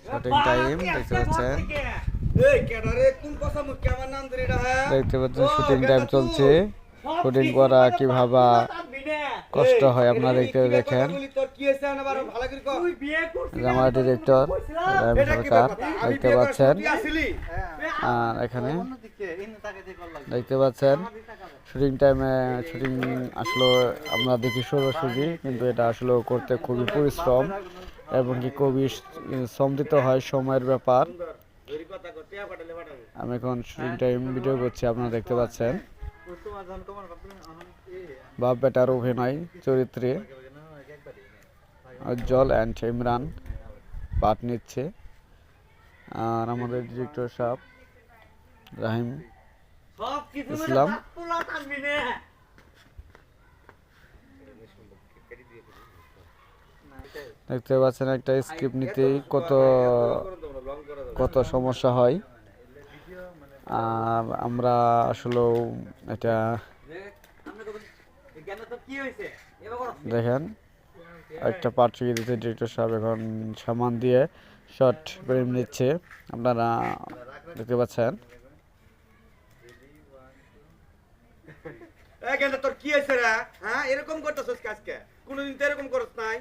Shooting time দেখতে পাচ্ছেন, দেখতে পাচ্ছেন শুটিং টাইম চলছে। শুটিং করা কিভাবে কষ্ট হয় আপনারা দেখেন। আমার ডিরেক্টর সরকার দেখতে পাচ্ছেন, আর এখানে দেখতে পাচ্ছেন শুটিং টাইমে শুটিং আসলে আমরা দেখি সোজাসুজি, কিন্তু এটা আসলে করতে খুবই পরিশ্রম এবং কি খুবই শ্রম দিতে হয়, সময়ের ব্যাপার। আমি এখন শুটিং টাইম ভিডিও করছি, আপনারা দেখতে পাচ্ছেন বাপ বেটার অভিনয় চরিত্রে উজ্জ্বল অ্যান্ড ইমরান পাঠ নিচ্ছে, আর আমাদের ডিরেক্টর সাহেব রাহিম ইসলাম। দেখতে পাচ্ছেন একটা স্ক্রিপ্ট নিতেই কত সমস্যা হয়, আর আমরা আসলে এটা দেখেন একটা পার্ট শিখিয়ে দিতে ডিরেক্টর সাহেব এখন সামান দিয়ে শর্ট ফিল্ম নিচ্ছে, আপনারা দেখতে পাচ্ছেন। তোর কি হয়েছে রে? হ্যাঁ, এরকম করতেছস আজকে? কোনোদিন তো এরকম করছ নাই।